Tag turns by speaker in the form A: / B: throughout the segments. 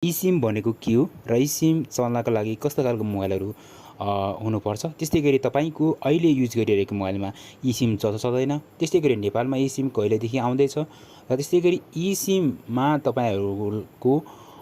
A: esim भनेको के हो र esim चल्नका लागि कस्तो खालको मोबाइलहरू हुनुपर्छ। त्यस्तै गरी तपाईँको अहिले युज गरिरहेको मोबाइलमा esim चल्छ चल्दैन, त्यस्तै गरी नेपालमा esim कहिलेदेखि आउँदैछ र त्यस्तै गरी esimमा तपाईँहरूको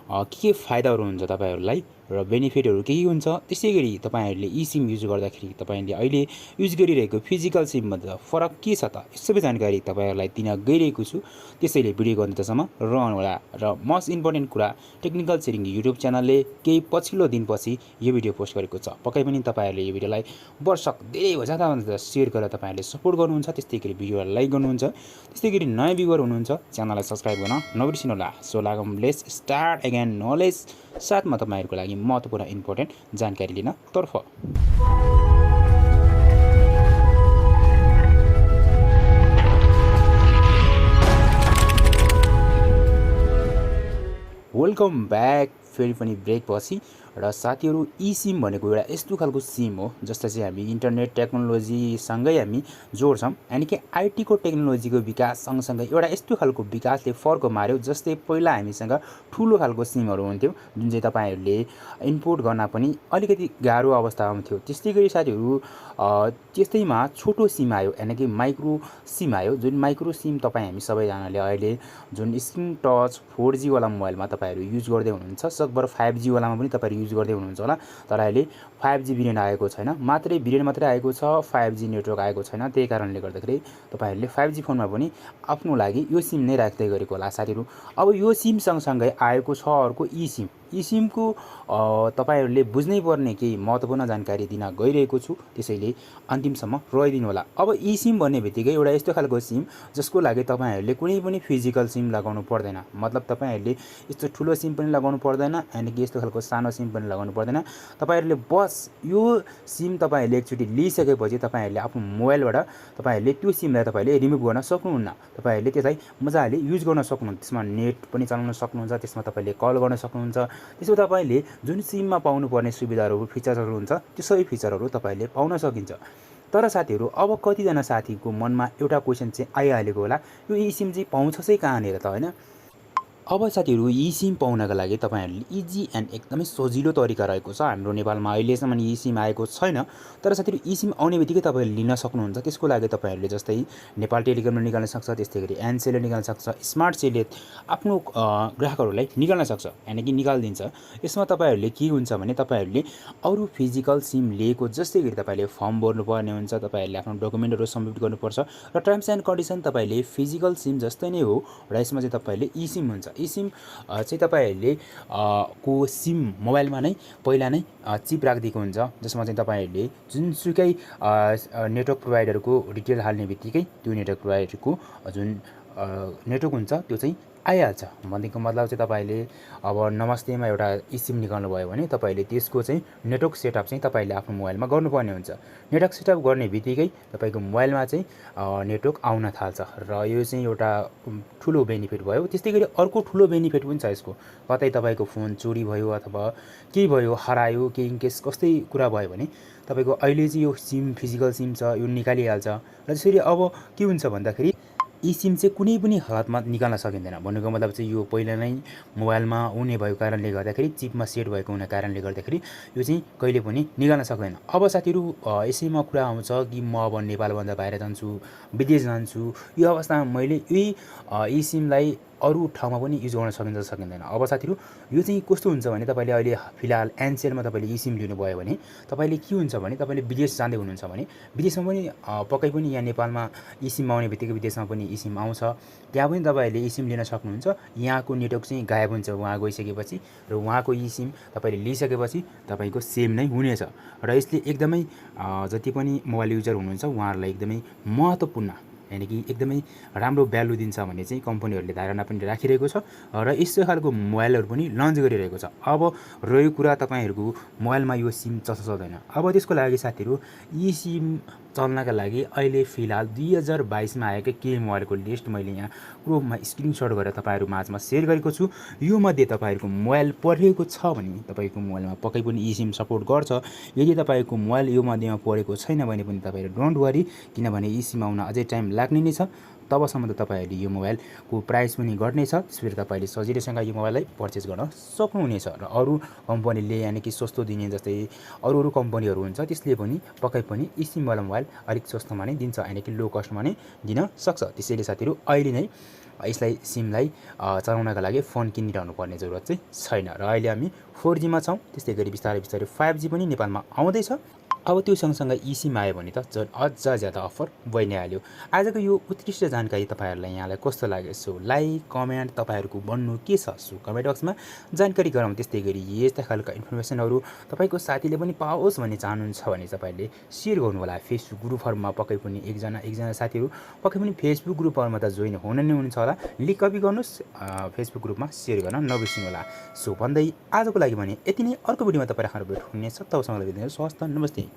A: के फाइदाहरू हुन्छ तपाईँहरूलाई र बेनिफिटहरू के हुन्छ। त्यस्तै गरी तपाईँहरूले esim युज गर्दाखेरि तपाईँले अहिले युज गरिरहेको फिजिकल सिममा फरक के छ त, सबै जानकारी तपाईँहरूलाई दिन गइरहेको छु। त्यसैले भिडियोको अन्त्यसम्म रहनुहोला। र मोस्ट इम्पोर्टेन्ट कुरा, टेक्निकल छिरिङ युट्युब च्यानलले केही पछिल्लो दिनपछि यो भिडियो पोस्ट गरेको छ। पक्कै पनि तपाईँहरूले यो भिडियोलाई वर्षक धेरै ज्यादा सेयर गरेर तपाईँहरूले सपोर्ट गर्नुहुन्छ, त्यस्तै गरी भिडियोलाई लाइक गर्नुहुन्छ, त्यस्तै गरी नयाँ भ्युवर हुनुहुन्छ च्यानललाई सब्सक्राइब गर्न नबिर्सिनुहोला। सो लागौँ, लेट्स स्टार्ट अगेन नलेज साथमा तपाईँहरूको लागि महत्त्वपूर्ण इम्पोर्टेन्ट जानकारी लिन तर्फ। Welcome back. फेरि पनि ब्रेकपछि र साथीहरू, esim भनेको एउटा यस्तो खालको सिम हो जसलाई चाहिँ हामी इन्टरनेट टेक्नोलोजीसँगै हामी जोड्छौँ। यानि कि आइटीको टेक्नोलोजीको विकास सँगसँगै एउटा यस्तो खालको विकासले फर्को मार्यो। जस्तै पहिला हामीसँग ठुलो खालको सिमहरू हुन्थ्यो जुन चाहिँ तपाईँहरूले इम्पोर्ट गर्न पनि अलिकति गाह्रो अवस्था हुन्थ्यो। त्यस्तै गरी साथीहरू त्यस्तैमा छोटो सिम आयो, यानि कि माइक्रो सिम आयो। जुन माइक्रो सिम हामी सबैजनाले अहिले जुन स्क्रिन टच 4G वाला मोबाइलमा तपाईँहरू युज गर्दै हुनुहुन्छ, सकभर 5G वालामा पनि तपाईँहरू युज गर्दै हुनुहुन्छ होला। तर अहिले 5G भेरिएन्ट आएको छैन, भेरिएन्ट मात्रै आएको छ, 5G नेटवर्क आएको छैन। त्यही कारणले गर्दाखेरि तपाईँहरूले 5G फोनमा पनि आफ्नो लागि यो सिम नै राख्दै गरेको होला साथीहरू। अब यो सिम सँगसँगै आएको छ अर्को esim। esimको तपाईँहरूले बुझ्नै पर्ने केही महत्त्वपूर्ण जानकारी दिन गइरहेको छु, त्यसैले अन्तिमसम्म रहिदिनु होला। अब esim भन्ने बित्तिकै एउटा यस्तो खालको सिम जसको लागि तपाईँहरूले कुनै पनि फिजिकल सिम लगाउनु पर्दैन। मतलब तपाईँहरूले यस्तो ठुलो सिम पनि लगाउनु पर्दैन, यानि कि यस्तो खालको सानो सिम पनि लगाउनु पर्दैन। तपाईँहरूले बस यो सिम तपाईँहरूले एकचोटि लिइसकेपछि तपाईँहरूले आफ्नो मोबाइलबाट तपाईँहरूले त्यो सिमलाई तपाईँहरूले रिमुभ गर्न सक्नुहुन्न। तपाईँहरूले त्यसलाई मजाले युज गर्न सक्नुहुन्छ, त्यसमा नेट पनि चलाउन सक्नुहुन्छ, त्यसमा तपाईँले कल गर्न सक्नुहुन्छ। त्यसमा तपाईँले जुन सिममा पाउनुपर्ने सुविधाहरू फिचर्सहरू हुन्छ त्यो सबै फिचरहरू तपाईँहरूले पाउन सकिन्छ। तर साथीहरू, अब कतिजना साथीको मनमा एउटा क्वेसन चाहिँ आइहालेको होला, यो esim चाहिँ पाउँछ चाहिँ कहाँनिर त, होइन? अब साथीहरू, esim पाउनका लागि तपाईँहरूले इजी एन्ड एकदमै सजिलो तरिका रहेको छ। हाम्रो नेपालमा अहिलेसम्म esim आएको छैन, तर साथीहरू esim आउने बित्तिकै तपाईँहरूले लिन सक्नुहुन्छ। त्यसको लागि तपाईँहरूले जस्तै नेपाल टेलिकमले निकाल्न सक्छ, त्यस्तै गरी एनसेलले निकाल्न सक्छ, स्मार्ट सेलले आफ्नो ग्राहकहरूलाई निकाल्न सक्छ, यानि कि निकालिदिन्छ। यसमा तपाईँहरूले के हुन्छ भने तपाईँहरूले अरू फिजिकल सिम लिएको जस्तै गरी तपाईँले फर्म भर्नुपर्ने हुन्छ, तपाईँहरूले आफ्नो डकुमेन्टहरू सबमिट गर्नुपर्छ र टर्म्स एन्ड कन्डिसन तपाईँहरूले फिजिकल सिम जस्तै नै हो। र यसमा चाहिँ तपाईँहरूले esim हुन्छ। esim चाहिँ तपाईँहरूले को सिम मोबाइलमा नै पहिला नै चिप राखिदिएको हुन्छ, जसमा चाहिँ तपाईँहरूले जुनसुकै नेटवर्क प्रोभाइडरको डिटेल हाल्ने बित्तिकै त्यो नेटवर्क प्रोभाइडरको जुन नेटवर्क हुन्छ त्यो चाहिँ आइहाल्छ। भनेको मतलब चाहिँ तपाईँले अब नमस्तेमा एउटा esim निकाल्नु भयो भने तपाईँले त्यसको चाहिँ नेटवर्क सेटअप चाहिँ तपाईँले आफ्नो मोबाइलमा गर्नुपर्ने हुन्छ। नेटवर्क सेटअप गर्ने बित्तिकै तपाईँको मोबाइलमा चाहिँ नेटवर्क आउन थाल्छ र यो चाहिँ एउटा ठुलो बेनिफिट भयो। त्यस्तै गरी अर्को ठुलो बेनिफिट पनि छ यसको। कतै तपाईँको फोन चोरी भयो अथवा केही भयो, हरायो, केही इनकेस कस्तै कुरा भयो भने तपाईँको अहिले चाहिँ यो सिम फिजिकल सिम छ, यो निकालिहाल्छ। र त्यसरी अब के हुन्छ भन्दाखेरि esim चाहिँ कुनै पनि हालतमा निकाल्न सकिँदैन। भनेको मतलब चाहिँ यो पहिला नै मोबाइलमा हुने भएको कारणले गर्दाखेरि, चिपमा सेट भएको हुने कारणले गर्दाखेरि यो चाहिँ कहिले पनि निकाल्न सक्दैन। अब साथीहरू, यसैमा कुरा आउँछ कि म अब नेपालभन्दा बाहिर जान्छु, विदेश जान्छु, यो अवस्थामा मैले यही esimलाई अरू ठाउँमा पनि युज गर्न सकिन्छ सकिँदैन। अब साथीहरू, यो चाहिँ कस्तो हुन्छ भने तपाईँले अहिले फिलहाल एनसेलमा तपाईँले esim लिनुभयो भने तपाईँले के हुन्छ भने तपाईँले विदेश जाँदै हुनुहुन्छ भने विदेशमा पनि पक्कै पनि यहाँ नेपालमा esim आउने बित्तिकै विदेशमा पनि esim आउँछ, त्यहाँ पनि तपाईँहरूले esim लिन सक्नुहुन्छ। यहाँको नेटवर्क चाहिँ गायब हुन्छ वहाँ गइसकेपछि, र उहाँको esim तपाईँले लिइसकेपछि तपाईँको सेम नै हुनेछ। र यसले एकदमै जति पनि मोबाइल युजर हुनुहुन्छ उहाँहरूलाई एकदमै महत्त्वपूर्ण, यानि कि एकदमै राम्रो भ्यालु दिन्छ भन्ने चाहिँ कम्पनीहरूले धारणा पनि राखिरहेको छ र यस्तो खालको मोबाइलहरू पनि लन्च गरिरहेको छ। अब रह्यो कुरा तपाईँहरूको मोबाइलमा यो सिम चल्छ चल्दैन। अब त्यसको लागि साथीहरू, esim चल्नका लागि अहिले फिलहाल 2022मा आएका केही मोबाइलको लिस्ट मैले यहाँ क्रोममा स्क्रिनसट गरेर तपाईँहरू माझमा सेयर गरेको छु। यो मध्ये तपाईँहरूको मोबाइल परेको छ भने तपाईँको मोबाइलमा पक्कै पनि esim सपोर्ट गर्छ। यदि तपाईँको मोबाइल यो मध्येमा परेको छैन भने पनि तपाईँहरू डोन्ट वरी, किनभने esim आउन अझै टाइम लाग्ने नै छ। तबसम्म त तपाईँहरूले यो मोबाइलको प्राइस पनि घट्ने छ। त्यसपछि तपाईँले सजिलैसँग यो मोबाइललाई पर्चेस गर्न सक्नुहुनेछ। र अरू कम्पनीले यानि कि सस्तो दिने जस्तै अरू कम्पनीहरू हुन्छ त्यसले पनि पक्कै पनि eSIM-वाला मोबाइल अलिक सस्तोमा नै दिन्छ, यानि कि लो कस्टमा नै दिन सक्छ। त्यसैले साथीहरू अहिले नै यसलाई सिमलाई चलाउनका लागि फोन किनिरहनु पर्ने जरुरत चाहिँ छैन। र अहिले हामी 4G मा छौँ, त्यस्तै गरी बिस्तारै बिस्तारै 5G पनि नेपालमा आउँदैछ। अब त्यो सँगसँगै eSIM आयो भने त झन् अझ ज्यादा अफर भइ नै हाल्यो। आजको यो उत्कृष्ट जानकारी तपाईँहरूलाई यहाँलाई कस्तो लाग्यो? सो लाइक कमेन्ट तपाईँहरूको भन्नु के छ सो कमेन्ट बक्समा जानकारी गराउँ। त्यस्तै गरी यस्ता खालका इन्फर्मेसनहरू तपाईँको साथीले पनि पाओस् भन्ने चाहनुहुन्छ भने तपाईँले सेयर गर्नु होला। फेसबुक ग्रुपहरूमा पक्कै पनि एकजना साथीहरू पक्कै पनि फेसबुक ग्रुपहरूमा त जोइन हुन नै हुनुहुन्छ होला। लिङ्क कपी गर्नुहोस्, फेसबुक ग्रुपमा सेयर गर्न नबिर्सिनु होला। सो भन्दै आजको लागि भने यति नै। अर्को भिडियोमा तपाईँ भेट हुनेछ। तबसम्मलाई बिदा दिनुहोस्। हवस् त, नमस्ते।